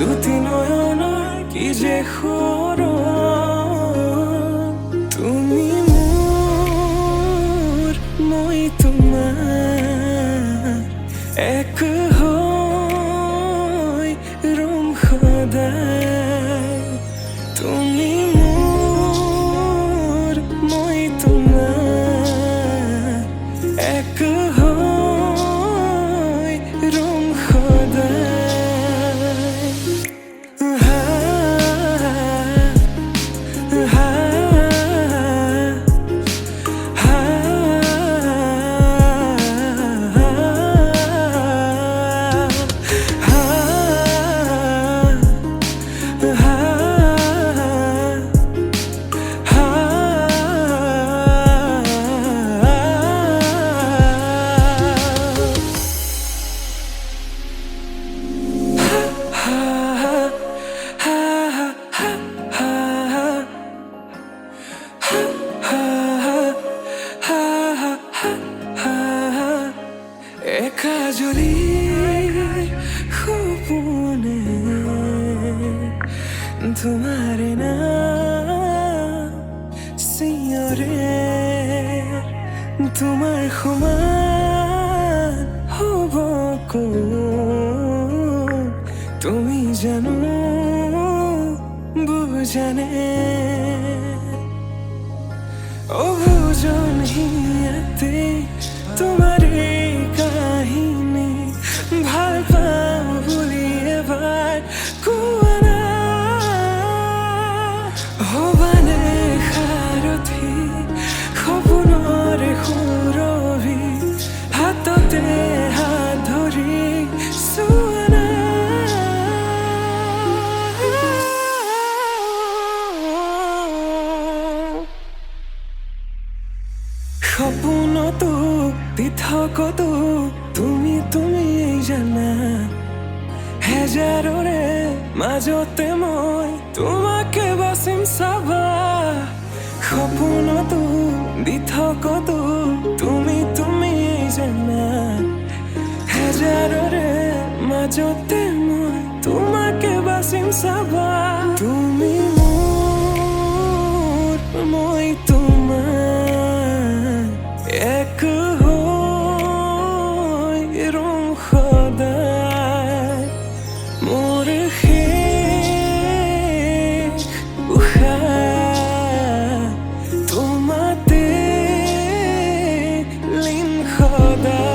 দুটি নয়নৰ কি যে সৰল তুমি মোৰ মই তোমাৰ এক হৈ ৰম সদায় তুমি মোৰ মই তোমাৰ এক হৈ ৰম সদায় একাজলি সপোনে তোমাৰ নাম চিঞৰে তোমাৰ সমান হ'ব কোন তুমি জানো বুজানে অবুজন হিয়াতে তোমাৰ কাহিনী ভাল পাওঁ বুলি এবাৰ কোৱা না হবানে সাৰথি সপোনৰে সুৰভি হাততে হাত ধৰি চোৱা না সপোনতো পৃথকতো তুমি জানা হেজাৰৰে মাজতে মই তোমাকে বাচিম চাবা সপোনতো পৃথকতো তুমি জানা হেজাৰৰে মাজতে মই তোমাকে বাচিম চাবা তুমি মোৰ মই তোমাৰ এক হৈ ৰম সদায় মোৰ শেষ উশাহ তোমাতে লীন সদায়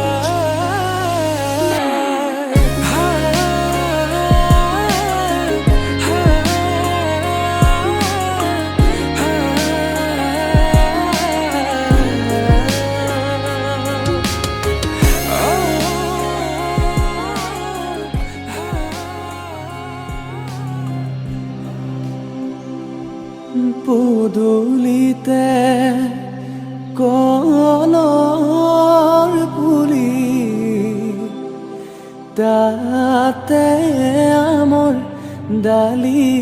পদূলিতে কলৰ পুলি তাতে আমৰ ডালি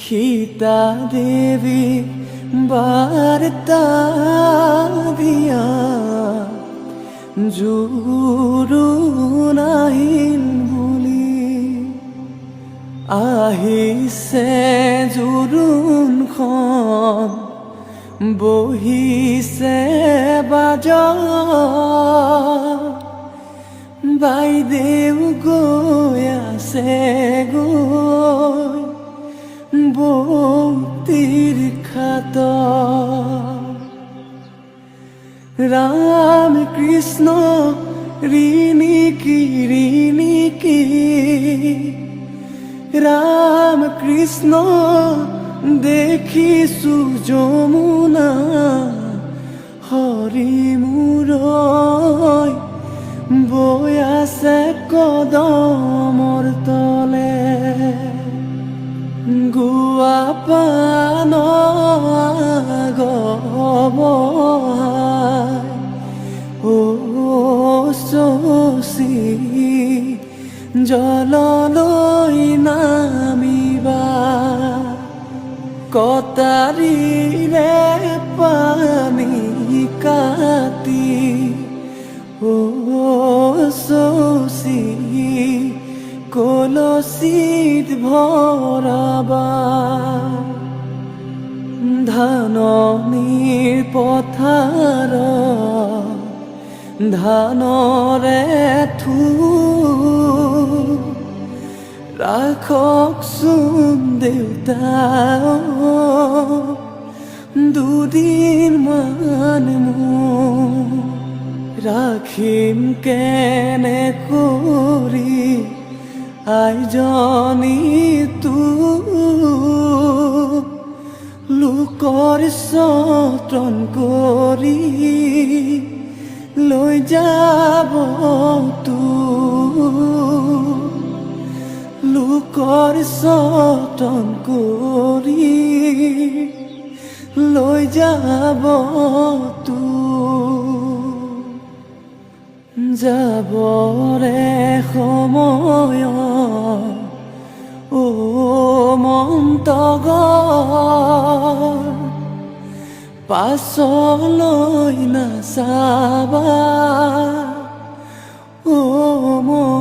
সীতা দেৱী বাৰ্তা দিয়া জোৰোণ আহিল বুলি আহিছে জোৰোণখন বহিছে বাজত বাইদেউ গৈ আছে গৈ বৌতিৰ খাতত ৰাম কৃষ্ণ ৰিণিকি ৰাম কৃষ্ণ দেখিছো যমুনা হৰি মূৰৈ বৈ আছে কদমৰ তলে গুৱা পান গবহাই ও শশী জললৈ নামিবা কটাৰীৰে পানী কাটি ও শশী কলসিত ভৰাবা ধাননিৰ পথাৰ ধানৰে ৰাখকচোন দেউতা দুদিনমান মোৰ ৰাখিম কেনে কৰি আইজনী তোক লোকৰ যতন কৰি লৈ যাব তোক লোকৰ যতন কৰি লৈ যাব তোক যাবৰে সময় মন্তগৰ পাছলৈ নাচাবা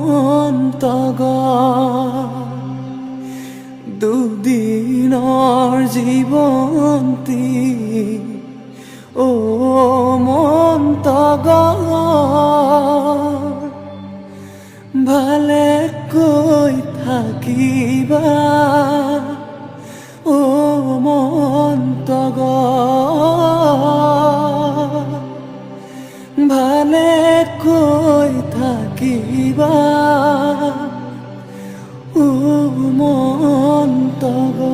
মন্তগৰ দুদিনৰ জীৱন্তী মন্তগৰ ভালে কৈ থাকিবা মন্তগৰ ভালে কৈ থাকিবা মন্তগৰ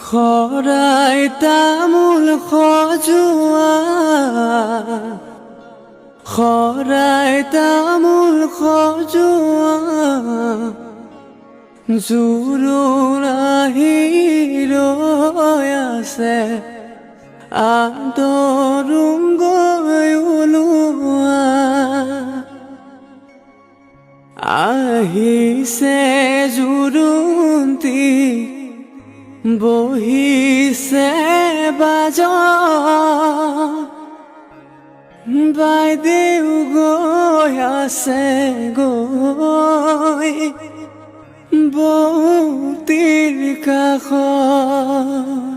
শৰাই তামোল সজোৱা শৰাই তামোল সজোৱা জোৰোণ আহি ৰৈ আছে আদৰুম গৈ ওলোৱা আহিছে জোৰোণটি বহিছে বাজত বাইদেউ গৈ আছে গৈ বৌতিৰ কাষত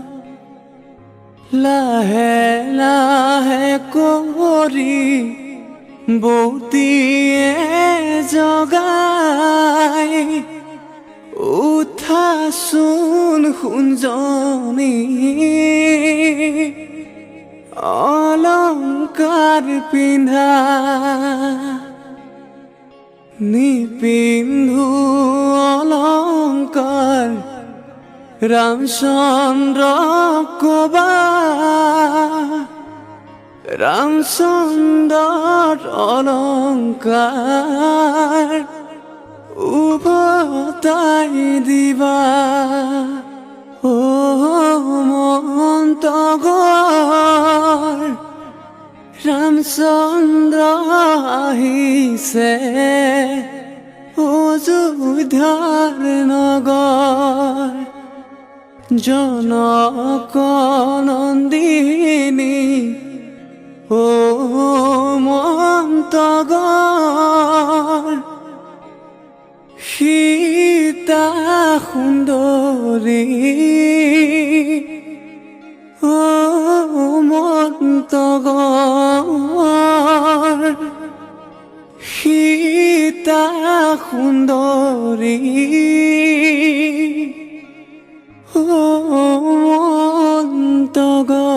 লাহে লাহে কৰি বৌতিয়ে জগাই উঠাচোন সোণজনী অলংকাৰ পিন্ধা নিপিন্ধো অলংকাৰ ৰামচন্দ্ৰ কবা ৰামচন্দ্ৰৰ অলংকাৰ উভতাই দিবা মন্তগৰ ৰামচন্দ্ৰ আহিছে অযোধ্যাৰ নগৰ জনক নন্দিনী মন্তগৰ সীতা সুন্দৰী মন্তগৰ সীতা সুন্দৰী মন্তগৰ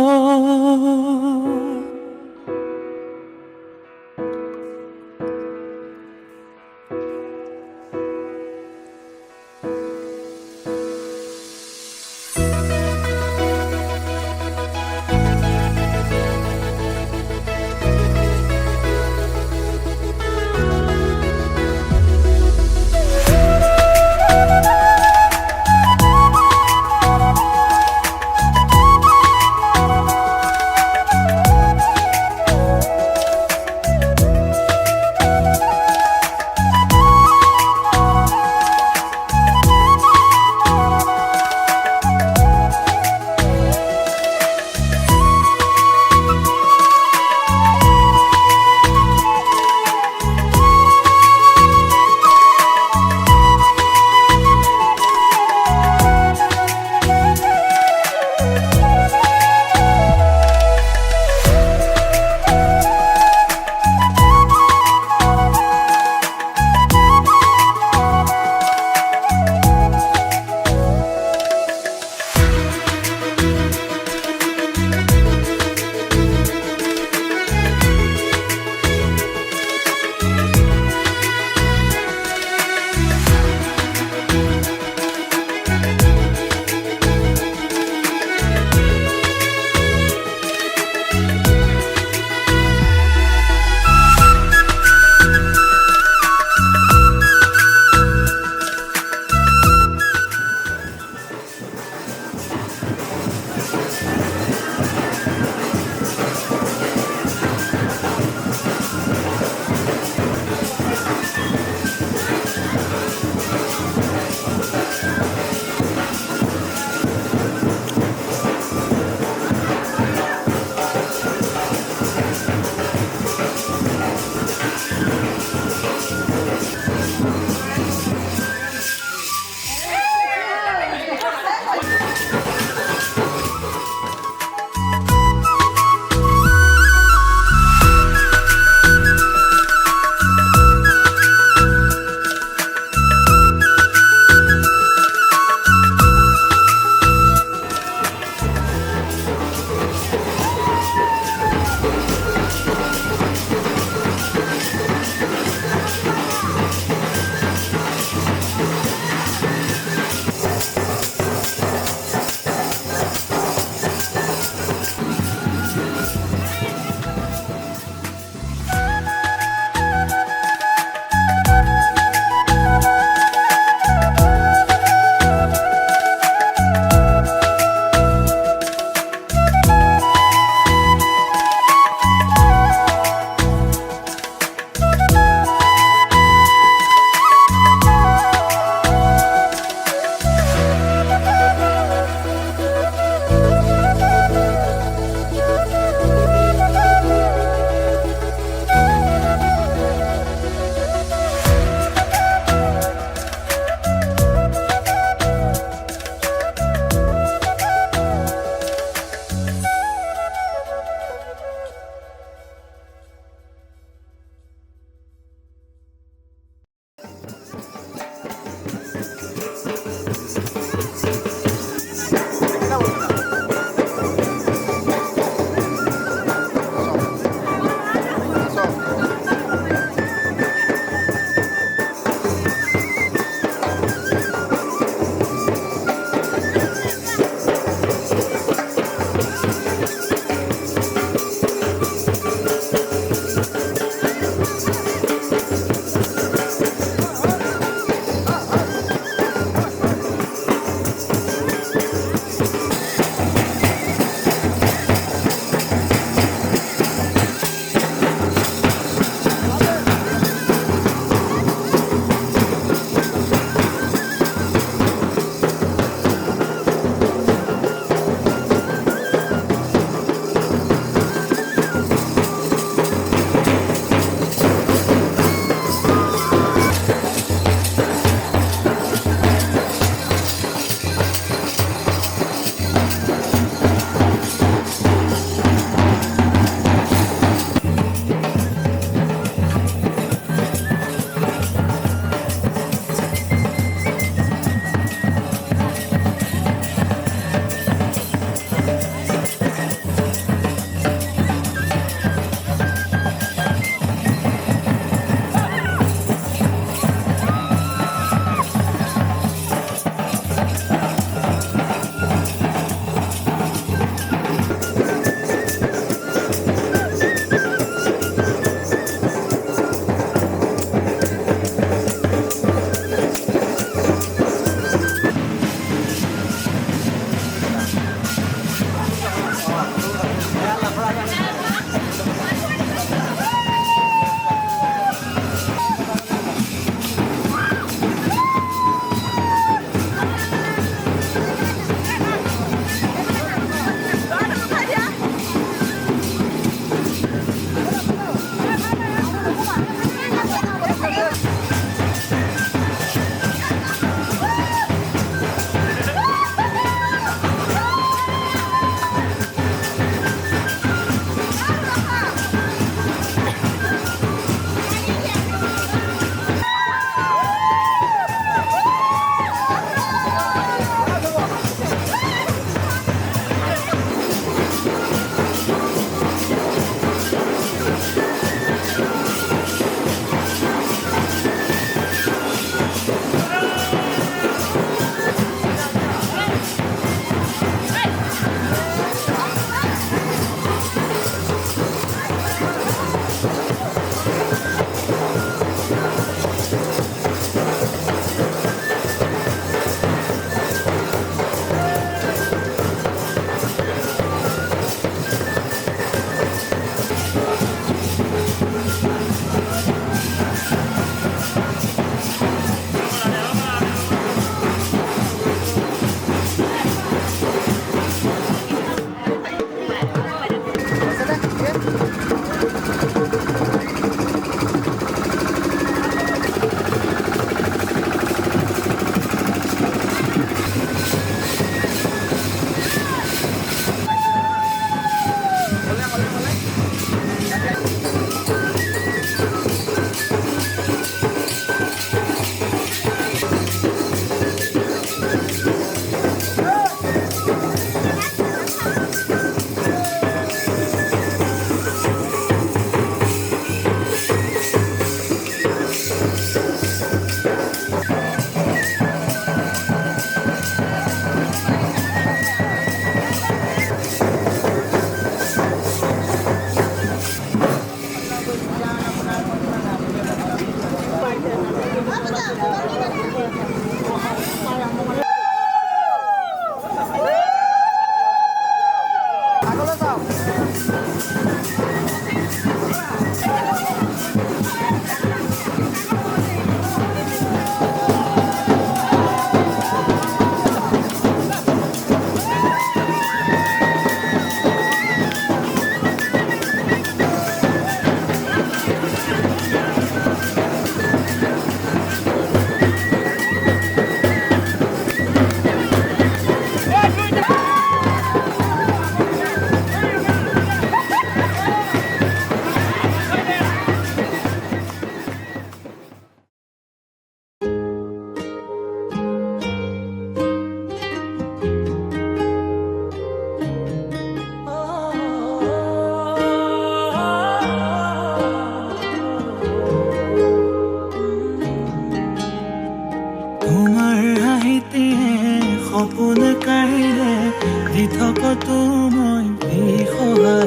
দি থাকতো মই বিহহাৰা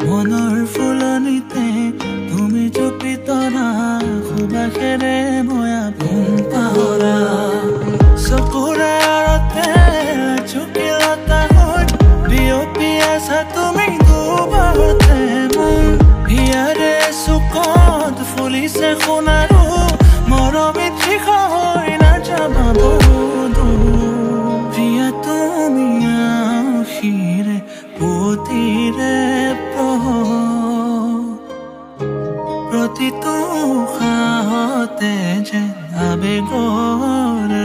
মনৰ ফুলনিতে তুমি চুপি তৰা সুবাসেৰে মই আপোন পাহৰা চকুৰে আৰতে চুকিলতা হৈ বিয়পি আছা তুমি দুবাৰতে মোৰ হিয়াৰে চুকত ফুলিছে সোণাৰু মৰমী তৃষ হৈ নাযাবা বহু প্ৰিয়া তুমি আশিৰে পুতিৰে প্ৰতিটো উশাহতে যেন আবেগৰ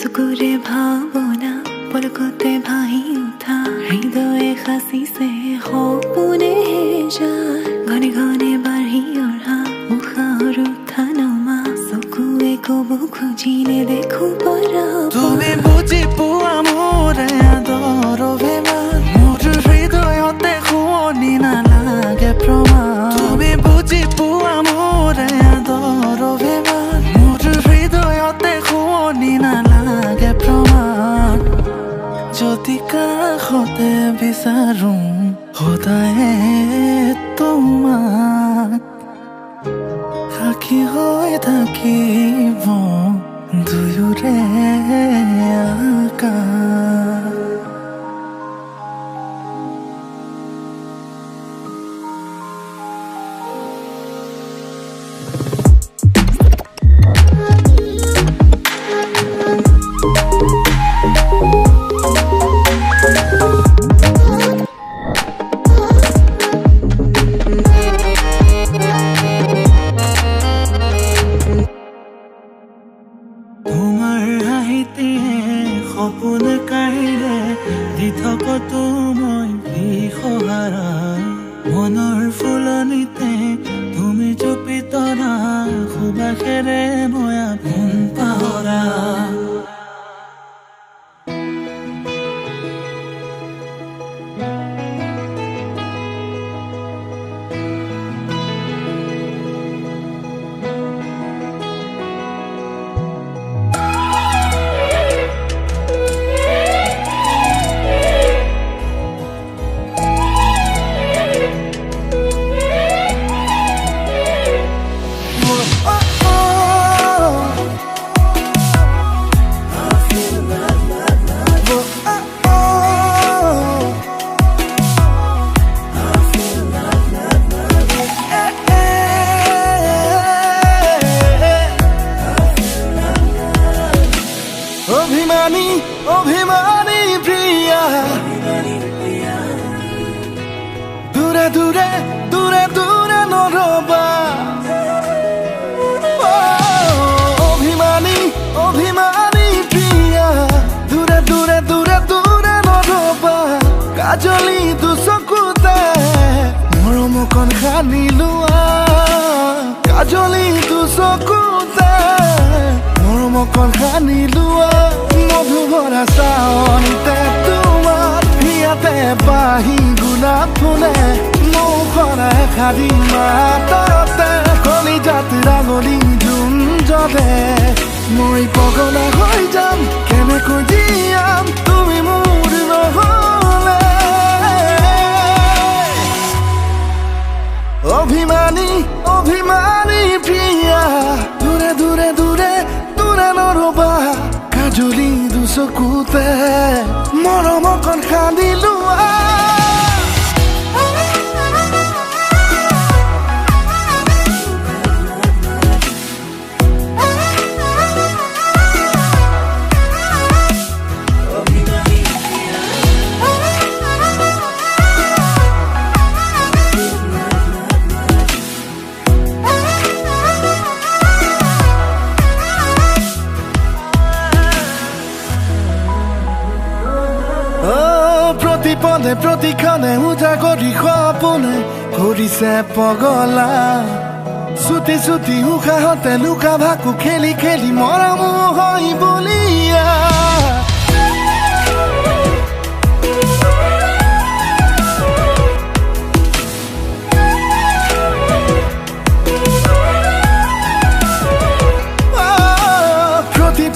চকুৰে ভাৱনা পলকতে ভাহি উঠা হৃদয়ে সাঁচিছে সপোনে যায় ঘনে ঘনে বাঢ়ি অহা উশাহৰ উঠা নমা চকুৱে ক'ব খুজিলে দেখো পৰা তুমি বুজি পোৱা মোৰ আদৰ অভিমান মোৰ হৃদয়তে শুৱনি নালাগে প্ৰমাণ তুমি বুজি পোৱা মোৰ আদৰ অভিমান মোৰ হৃদয়তে শুৱনি নালাগে প্ৰমাণ যদি কাষতে বিচাৰো সদায়ে তোমাক সাক্ষী হৈ থাকিব দুয়োৰে আকাশ সপোন কাঢ়িলে দি থাকতো মই বিহহাৰা মনৰ ফুলনিতে তুমি চুপি তৰা সুবাসেৰে মই আপোন পাহৰা অভিমানী অভিমানী প্ৰিয়া দূৰে দূৰে দূৰে দূৰে নৰবা অভিমানী অভিমানী প্ৰিয়া দূৰে দূৰে দূৰে দূৰে নৰবা কাজলি দুচকুতে মৰমকণ সানি লোৱা কাজলি দুচকুতে মৰমকণ সানি লোৱা মধুভৰা চাৱনতে তোমাৰ হিয়াতে বাহি গোলাপ ফুলে মুখৰা এষাৰি মাততে কলিজাত ৰাঙলী জোন জ্বলে মই পগলা হৈ যাম কেনেকৈ জীয়াম তুমি মোৰ নহ'লে অভিমানী অভিমানী প্ৰিয়া দূৰে দূৰে দূৰে দূৰে নৰবা কাজলি দুচকুতে মৰমকণ সানি লোৱা পলে প্ৰতিক্ষণে উজাগৰি সপোনে কৰিছে পগলা চুটি চুটি উশাহতে লুকা ভাকু খেলি খেলি মৰম হৈ বলিয়া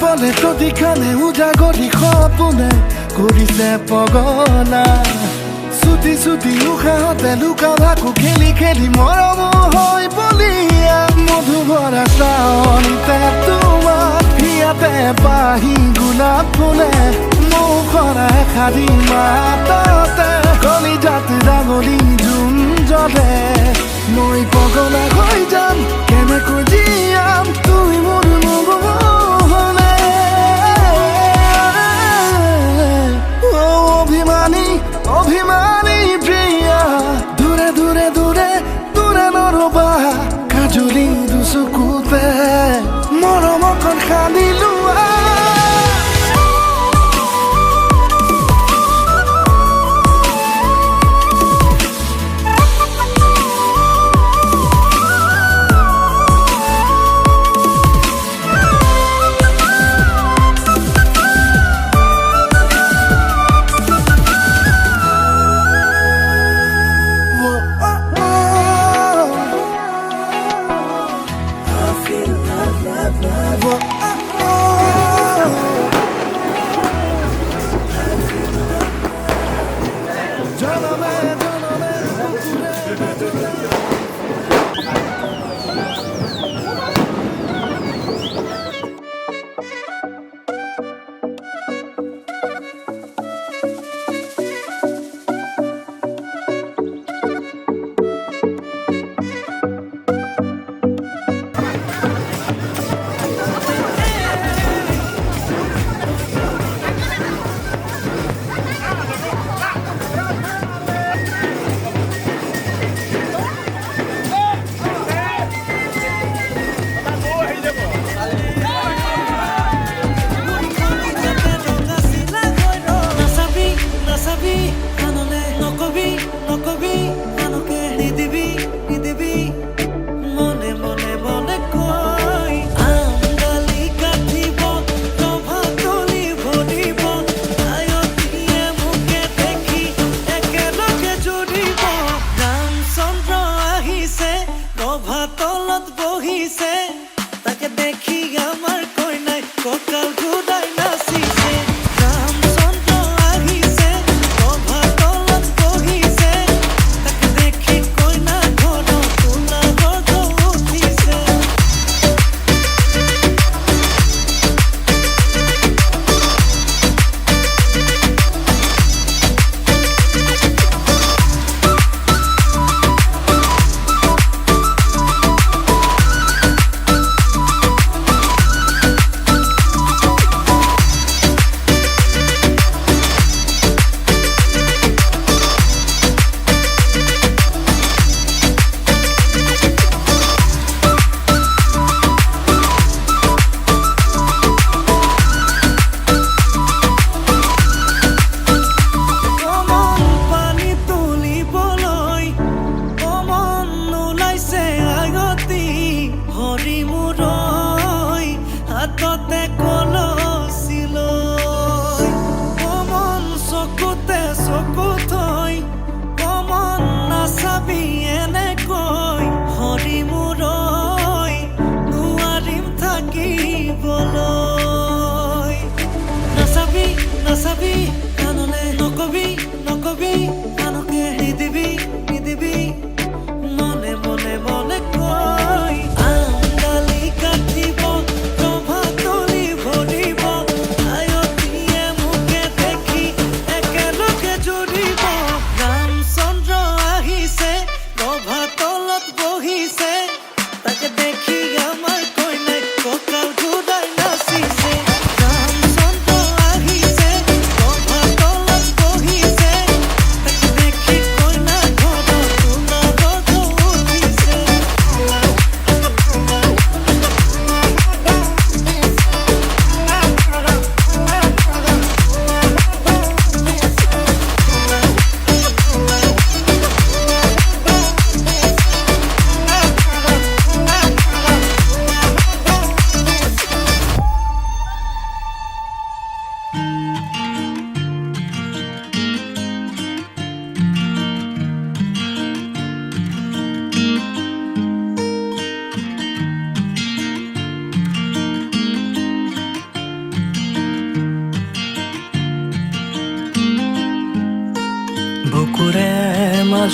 পলে প্ৰতিক্ষণে উজাগৰি সপোনে কৰিছে পগলা চুটি চুটি উশাহতে লুকা ভাকু খেলি খেলি মৰম হৈ বলিয়া মধুভৰা শ্ৰাৱণীতে তোমাক হিয়াতে পাহি গোলাপ ফুলে মুখৰা এষাৰি মাততে কলিজাত ডাঙলি জোন জ্বলে মই পগলা হৈ যাম কেনেকৈ জীয়াম তুমি মোৰ অভিমানী প্ৰিয়া দূৰে দূৰে দূৰে দূৰে নৰবা কাজলি দুচকুতে মৰম অকণ সানি লোৱা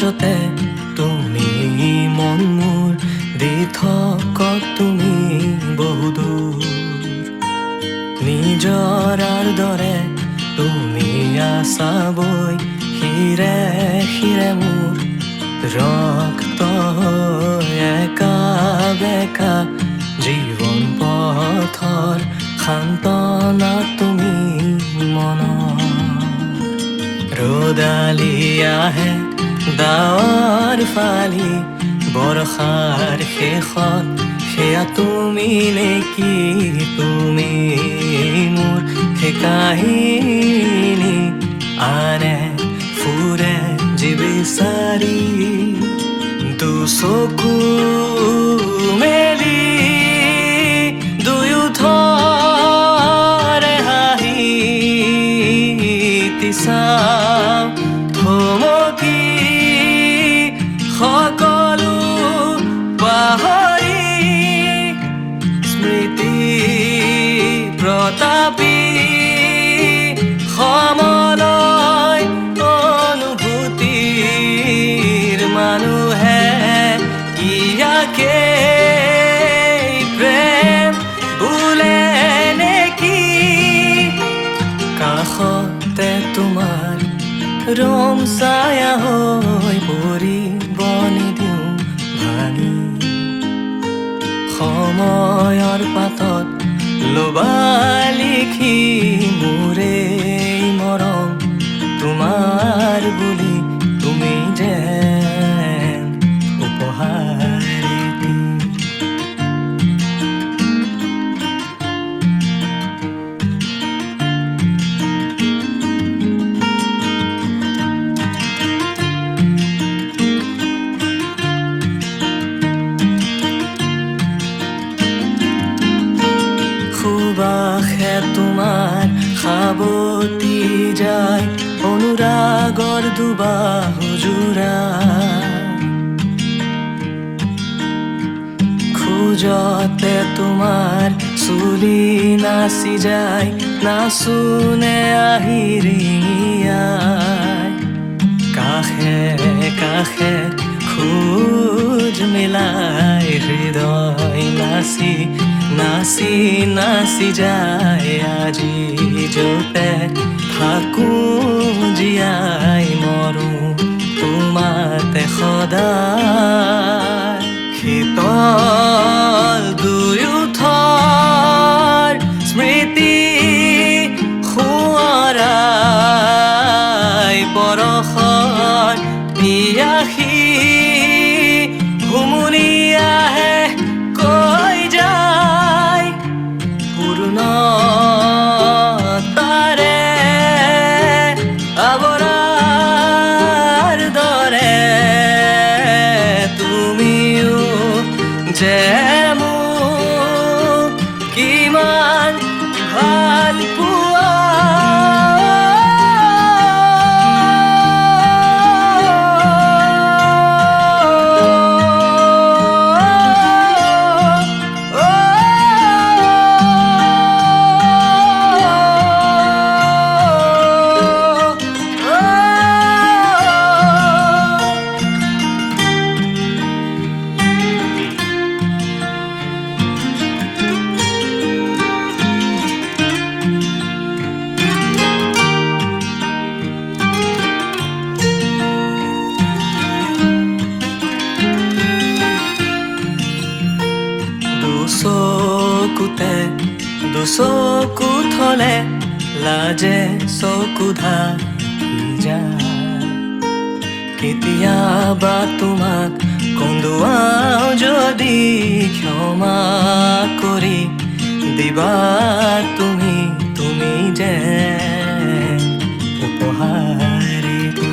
মাজতে তুমি মন মোৰ দি থকা তুমি বহুদূৰ নিজৰাৰ দৰে তুমি আছা বৈ হিৰে হিৰে মোৰ ৰক্ত একা বেকা জীৱন পথৰ সান্তনা তুমি মনৰ ৰ'দালি আহে ডাৱৰ ফালি বৰষাৰ শেষত সেয়া তুমি নেকি তুমি মোৰ সেই কাহিনী আনে ফুৰে যি বিচাৰি দুচকু মেলি দুয়োথৰে হাঁহি চাওঁ থমকি সকলো পাহৰি স্মৃতি প্ৰতাপী সমলয় অনুভূতিৰ মানুহে ইয়াকে প্ৰেম বোলে নেকি কাষতে তোমাৰ ৰম ছায়া হৈ পৰিব নিদিওঁ ভাঙি সময়ৰ পাতত লবা লিখি মোৰে মৰম তোমাৰ বুলি তুমি যেন উপহাৰ দি সুবাসে তোমাৰ সাৱতি যায় অনুৰাগৰ দুবাহু জোৰা খোজতে তোমাৰ চুলি নাচি যায় নাচোনে আহিৰিয়াই কাষে কাষে খোজ মিলাই হৃদয় নাচি নাচি নাচি যায় আজি যতে থাকো জীয়াই মৰো তোমাতে সদায় শীতল দুয়োথৰ স্মৃতি সোঁৱৰাই পৰশত পিয়াসী হুমুনি আহে কৈ যায় পূৰ্ণতাৰে আৱৰাৰ দৰে তুমিও যে মোক কিমান ভাল পোৱা দুচকু থলে লাজে চকু ঢাকি যায় কেতিয়াবা তোমাক কন্দুৱাও যদি ক্ষমা কৰি দিবা তুমি তুমি যে উপহাৰ দি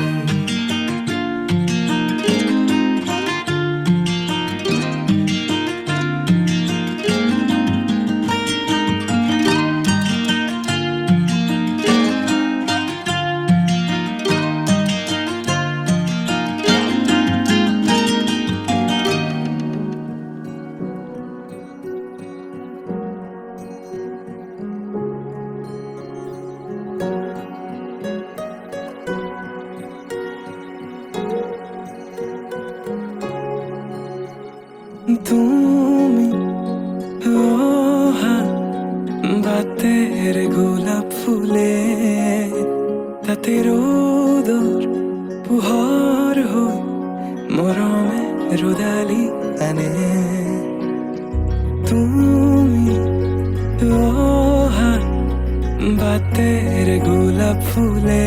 তুমি অহা বাতেৰ গোলাপ ফুলে তাতে ৰোদৰ পোহৰ হৈ মৰমে ৰ'দালি আনে তুমি অহা বাতেৰ গোলাপ ফুলে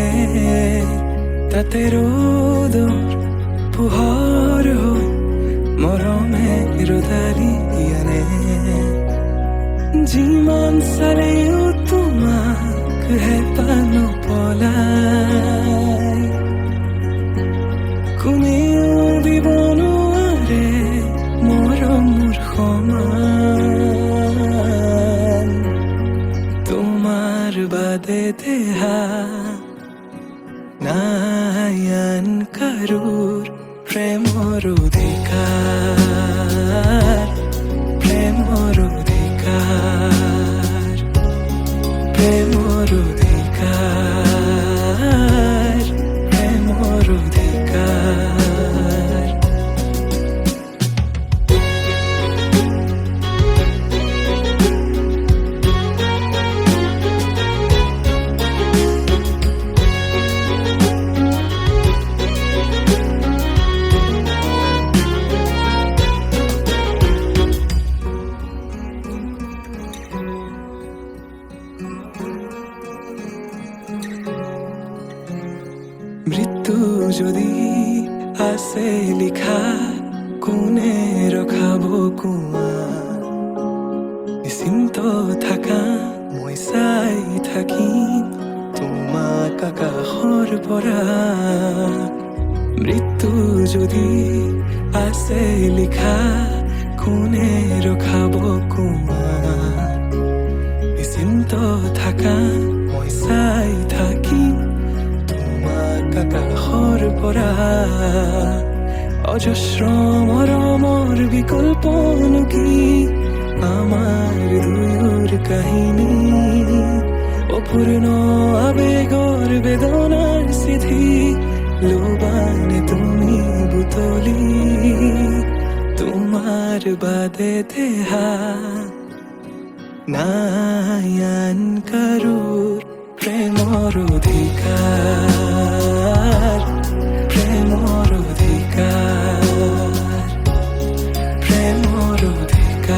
তাতে ৰ'দৰ পোহৰ হৈ মৰমে ৰ'দালি আনে যিমান চালেও তোমাক হেঁপাহ নপলাই কোনেও দিব নোৱাৰে মৰমৰ সমান তোমাৰ বাদে দেহা নাই আন কাৰোৰ প্ৰেমৰ অধিকাৰ প্ৰেমৰ অধিকাৰ প্ৰেমৰ অধিকাৰ প্ৰেমৰ অধিকাৰ মৃত্যু যদি আছে লিখা কোনে ৰখাব কোৱা নিশ্চিন্ত থাকা মই চাই থাকিম তোমাক আকাশৰ পৰা মৃত্যু যদি আছে লিখা কোনে ৰখাব কোৱা নিশ্চিন্ত থাকা মই চাই থাকিম আকাশৰ পৰা অজস্ৰ মৰমৰ বিকল্পনো কি আমাৰ দুয়োৰ কাহিনী অপূৰ্ণ আবেগৰ বেদনাৰ চিঠি লোবানে তুমি বুটলি তোমাৰ বাদে দেহা নাই আন কাৰোৰ প্ৰেমৰ অধিকাৰ প্ৰেমৰ অধিকাৰ প্ৰেমৰ অধিকাৰ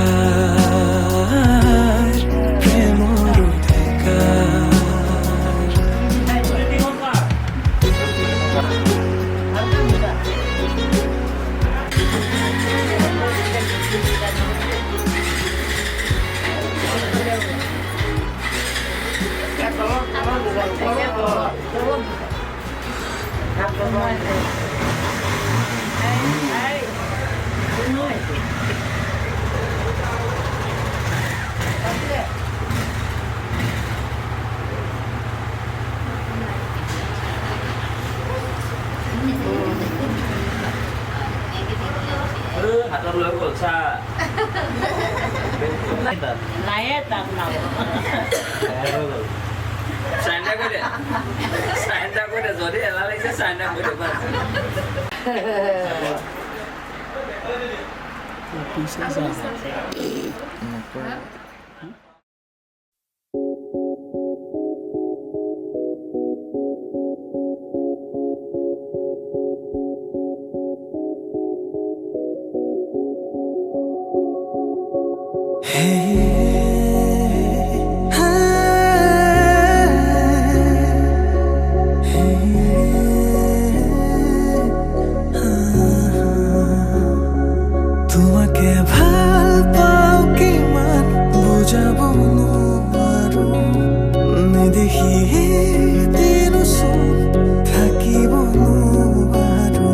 প্ৰেমৰ অধিকাৰ হাতত লৈ গ'ল চা নায়ে তাক নাও চাইনা কৰি দে যদি এলাহ লাগিছে চাইনা কৰি দে বাছ তোমাকে ভাল পাওঁ কিমান বুজাব নোৱাৰো নেদেখি দিনচোন থাকিব নোৱাৰো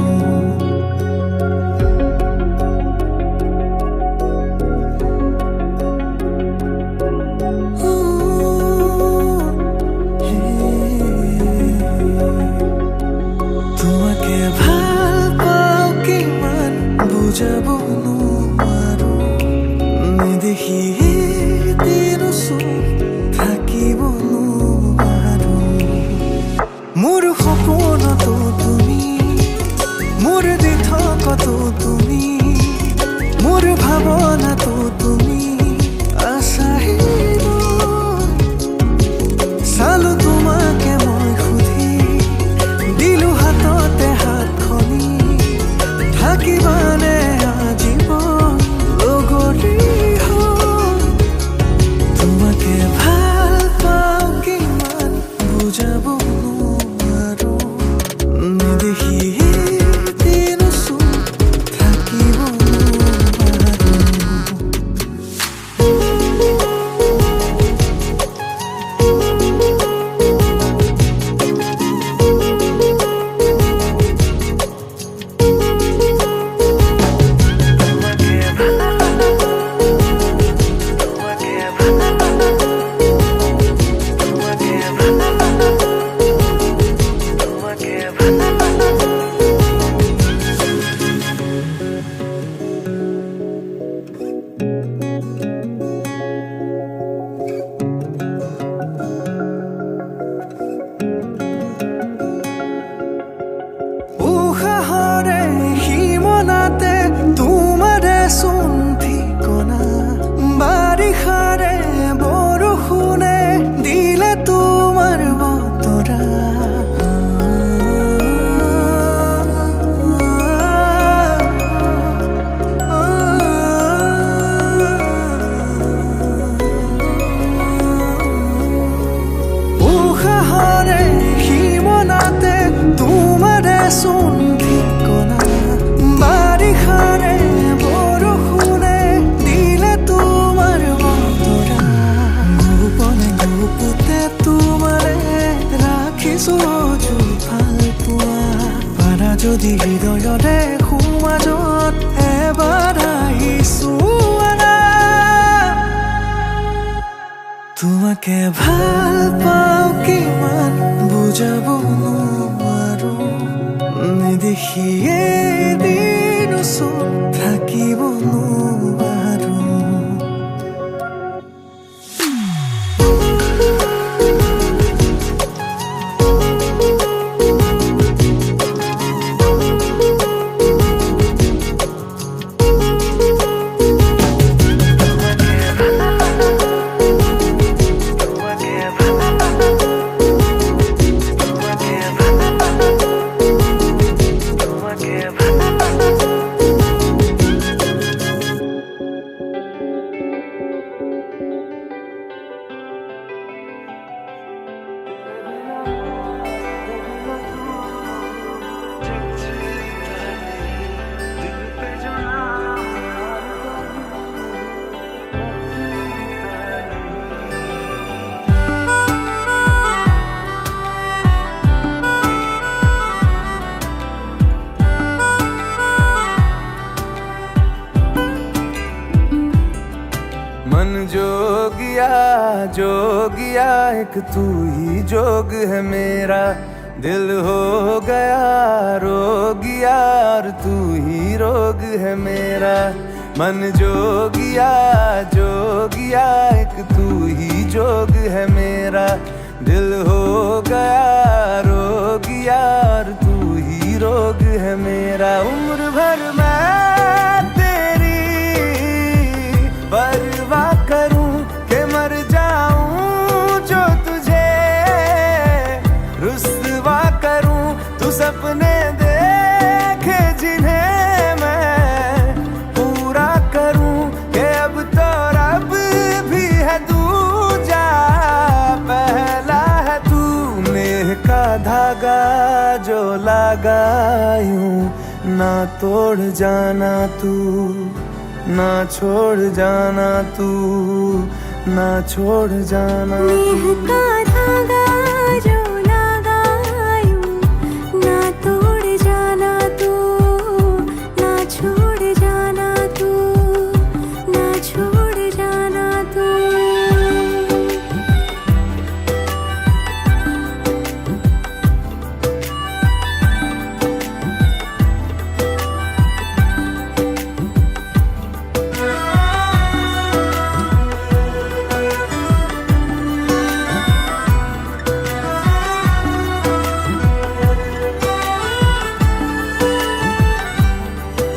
তোমাকে ভাল পাওঁ কিমান বুজাব নোৱাৰো নেদেখি দিনচোন থাকিব নোৱাৰো মোৰ সপোনতো তুমি মোৰ দি থকাতো তুমি মোৰ এবাৰ আহিছো তোমাকে ভাল পাওঁ কিমান বুজাব নোৱাৰো নেদেখিয়ে দিন ওচৰত থাকিব নোৱাৰো मन जोगिया एक तू ही जोग है मेरा दिल हो गया रोगिया और तू ही रोग है मेरा मन जोगिया एक तू ही जोग है मेरा दिल हो गया रोगिया और तू ही रोग है मेरा उम्र भर मैं तेरी परवाह करूं के मर जाऊं जो तुझे रुस्वा करूं तू सपने देखे जिन्हें मैं पूरा करूं के अब तो रब भी है दूजा पहला है तू नेह का धागा जो लगा यूं ना तोड़ जाना तू ना छोड़ जाना तू ना छोड़ जाना नेह का धागा जो लगा यूं ना तोड़ जाना तू ना छोड़ जाना तू ना छोड़ जाना तू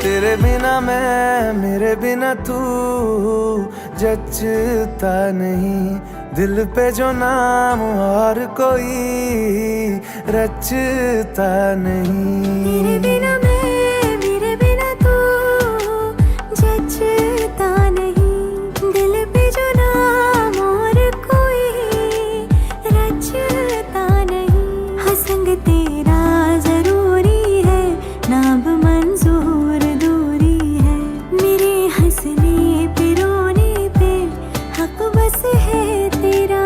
तेरे बिना मैं मेरे बिना तू जचता नहीं दिल पे जो नाम और कोई रचता नहीं तेरे बिना मैं मेरे बिना तू जचता नहीं दिल पे जो नाम और कोई रचता नहीं हाँ संग तेरा जरूरी है नाम मंजूर दूरी है मेरे हंसने पे रोने पे हक बस है तेरा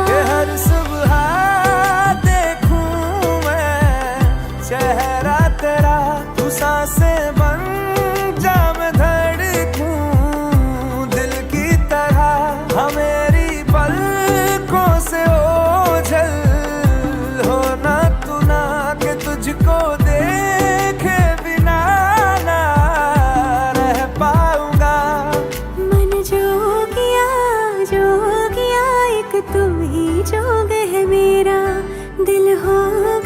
कि हर सुबह देखूं मैं चेहरा तेरा तू सांसें बन जा मैं धड़कूं दिल की तरह हाँ मेरी पलकों से ओझल होना तू ना कि तुझको देखे बिना ना रह पाऊंगा मन जोगिया एक तू ही जोग है मेरा दिल हो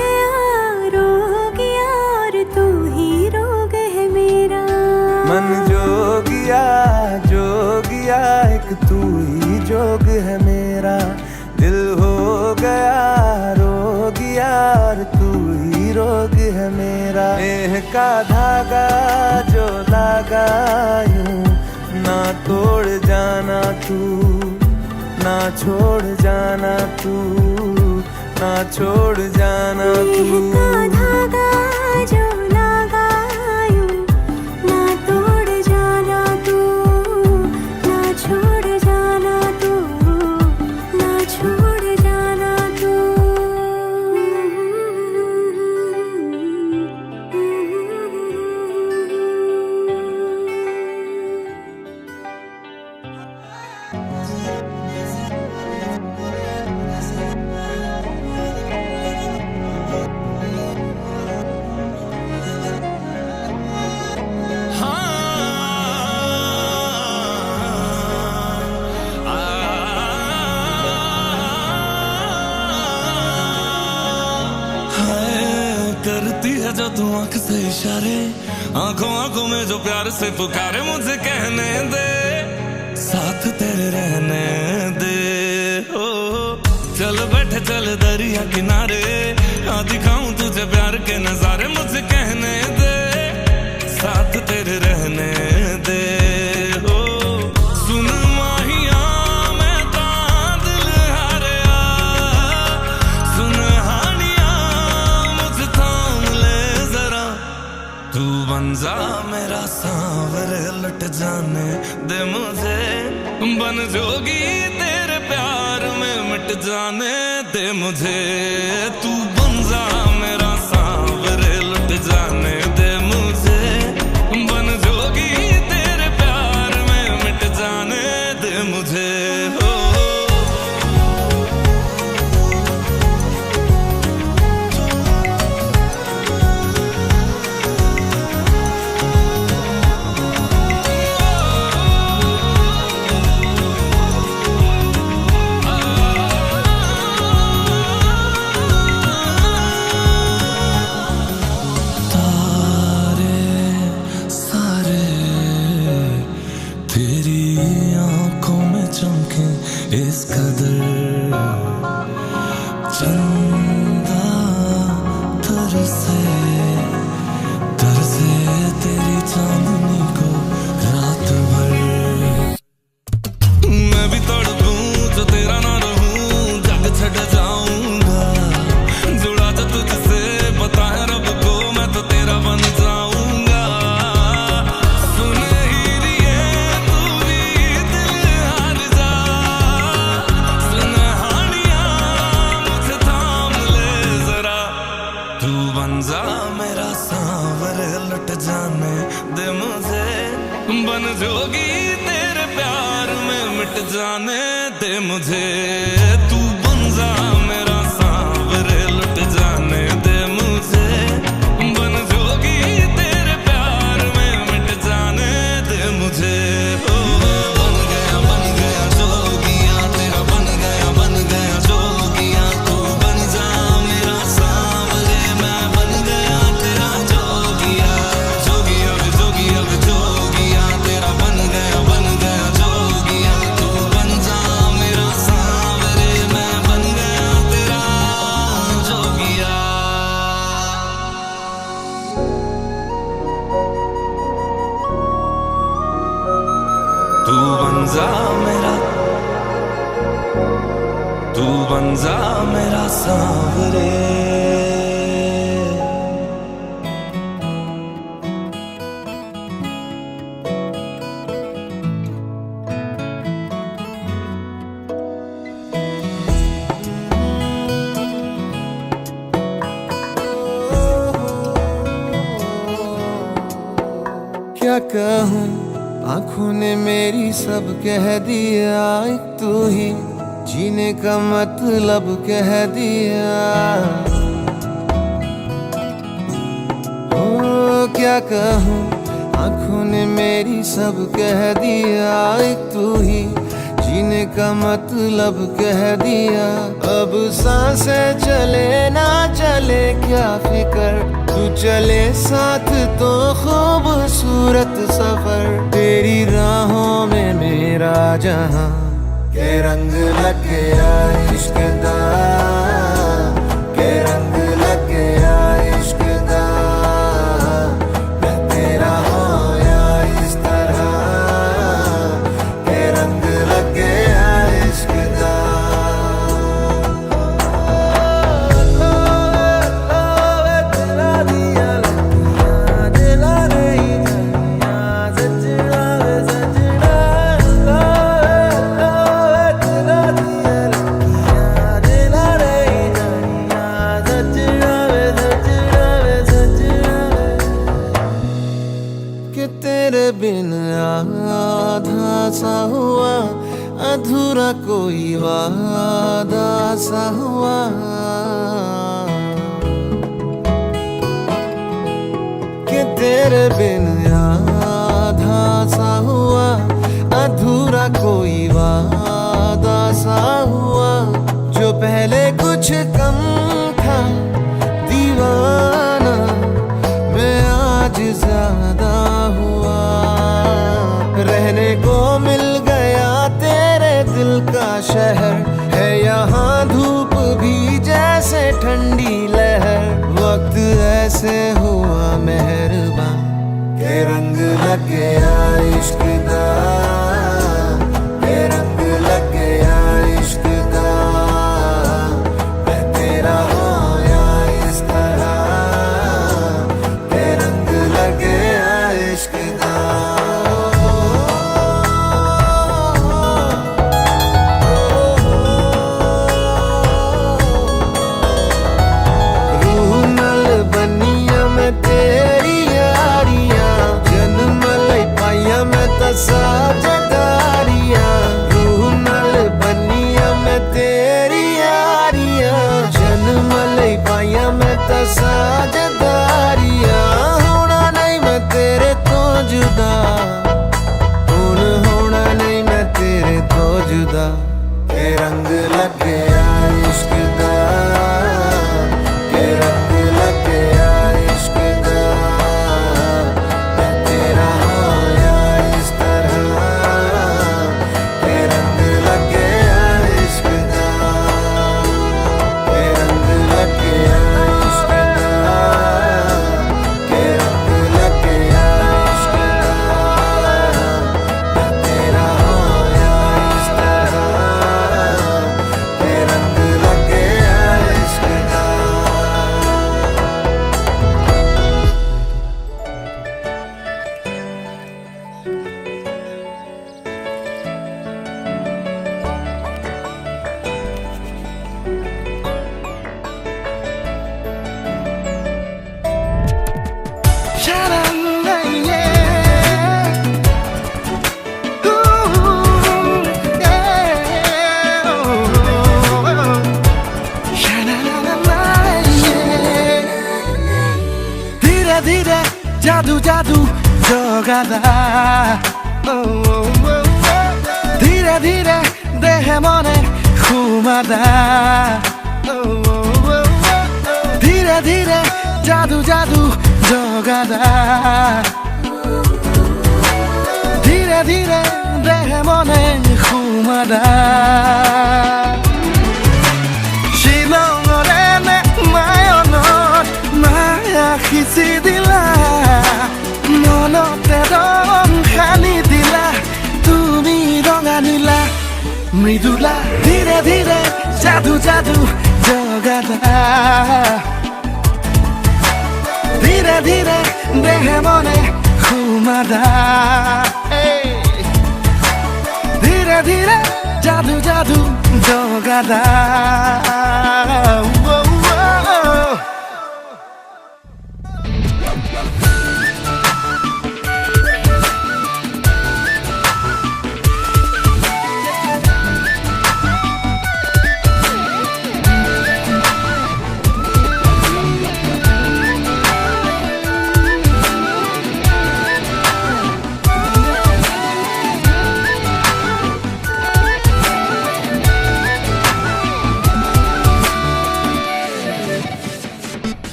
गया रोगिया और तू ही रोग है मेरा मन जोगिया एक तू ही जोग है मेरा दिल हो गया रोगिया और तू ही रोग है मेरा नेह का धागा जो लगा यूं ना तोड़ जाना तू ना छोड़ जाना तू ना छोड़ जाना नेह तू का धागा जो लगा यूं ना तोड़ जाना तू ना छोड़ जाना तू ना छोड़ जाना तू जो तू आंख से इशारे, आंखों आंखों में जो प्यार से पुकारे, मुझे कहने दे साथ तेरे रहने दे। ओ चल बैठे चल दरिया किनारे, हाँ दिखाऊं तुझे प्यार के नजारे, मुझे कहने दे साथ तेरे रहने दे। ओ सुन माहिया मैं तां दिल हारिया, सुन हानिया मुझे थाम ले जरा, तू बन जा मेरा सांवरे लुट जाने दे मुझे, बन जोगी तेरे प्यार में मिट जाने दे मुझे, तू बन जा मेरा सांवरे लुट जाने दे मुझे, बन जोगी तेरे प्यार में मिट जाने दे मुझे। हो इस कदर चंदा तरसे तरसे तेरी चांदनी को रात भर, मैं भी तड़पूं जो तेरा ना रहूं, जग छड़ जाऊंगा, जुड़ा जो तुझसे पता है रब को, मैं तो तेरा बन जाऊंगा। सुन ही लिए तू भी दिल हार जा, सुन हानिया मुझे थाम ले जरा, तू बन जा मेरा सांवरे लुट जाने दे मुझे, बन जोगी तेरे प्यार में मिट जाने दे मुझे, तू बन जा मेरा सांवरे लुट जाने दे मुझे, बन जोगी तेरे प्यार में मिट जाने दे मुझे। ओ बन गया जोगिया तेरा, बन गया जोगिया, तू बन जा मेरा सांवरे, मैं बन गया तेरा जोगिया, जोगिया जोगिया जोगिया तेरा, बन गया जोगिया, तू बन जा मेरा सांवरे, मैं बन गया तेरा जोगिया। तू बन जा मेरा, तू बन जा मेरा सांवरे। क्या कहूँ आंखों ने मेरी सब कह दिया, एक तू ही जीने का मतलब कह दिया। ओ क्या कहूँ आंखों ने मेरी सब कह दिया, एक तू ही जीने का मतलब कह दिया। अब सांसें चले ना चले क्या फिकर, तू चले साथ तो खूबसूरत सफर, तेरी राहों में मेरा जहां के रंग लग गया इश्क दा, के रंग लग गया इश्क दा, मैं तेरा होया इस तरह, के रंग लग गया इश्क दा। तेरे बिन आधा सा हुआ, अधूरा कोई वादा सा हुआ, कि तेरे बिन आधा सा हुआ, अधूरा कोई वादा सा हुआ, जो पहले कुछ कम था दीवाना रंग लगे इश्क दा ते रंग लगे इश्क दा मैं तेरा होया इस तरह ते रंग लगे इश्क दा रूह नाल बनिया मैं तेरी यारियां जन्म लई पाइया मैं तां साझेदारियां रूह नाल बनिया मैं तेरी यारियां जन्म लई पाइया मैं तां साझेदारियां होना नहीं मैं तेरे तो जुदा हुण होना नहीं मैं तेरे तो जुदा ते रंग लगे इश्क दा ते रंग लगे इश्क दा मैं तेरा होया इस तरह ते रंग लगे इश्क दा ते रंग लगे इश्क दा ते रंग लगे इश्क दा मैं तेरा होया इस तरह ते रंग लगे इश्क दा धीरे धीरे जादू जादू जगादा धीरे धीरे देह मने घुमादा धीरे धीरे जादू जादू जगादा धीरे धीरे देह मने घुमादा শিলঙৰে নে মায়নত মায়া সিঁচি দিলা মনতে ৰং সানি দিলা তুমি ৰঙা নীলা মৃদুলা ধীৰে ধীৰে যাদু যাদু জগাদা ধীৰে ধীৰে দেহে মনে ঘুমাদা ধীৰে ধীৰে জাদু জাদু জগাদা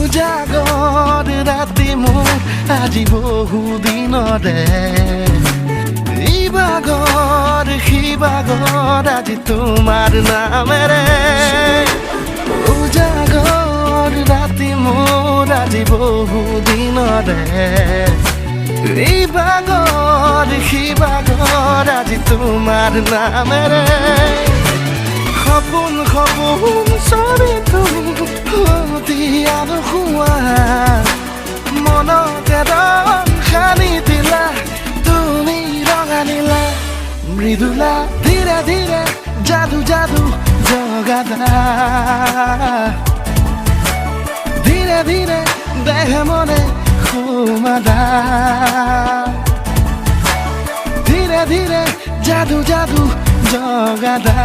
উজাগৰ ৰাতি মোৰ আজি বহু দিনৰে ইবাগৰ সিবাগৰ আজি তোমাৰ নামেৰে উজাগৰ ৰাতি মোৰ আজি বহু দিনৰে ইবাগৰ সিবাগৰ আজি তোমাৰ নামেৰে সপোন সপোন সবে তুমি দিয়ানো খুৱা মনতে ৰং সানি দিলা তুমি ৰঙা নীলা মৃদুলা ধীৰে ধীৰে যাদু যাদু জগাদা ধীৰে ধীৰে দেহ মনে ঘুমাদা ধীৰে ধীৰে যাদু যাদু জগাদা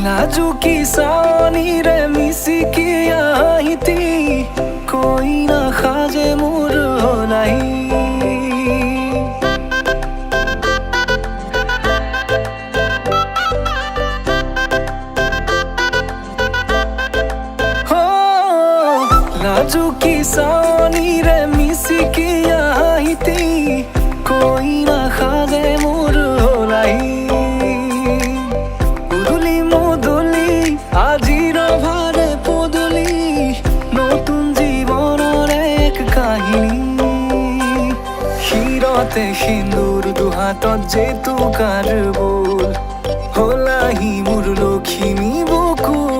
नाजुकी सावनीरे मिसिकी आहिती कोई ना खाजे मोर नाही কইনা খাজে মোৰ হলাই উদুলি মুদুলি আজিৰ ভাৰে পদুলি নতুন জীৱনৰ এক কাহিনী শিৰতে সিন্দুৰ দুহাতত জেতুকাৰ বোল হলাহি মোৰ লখিমী বুকুৰ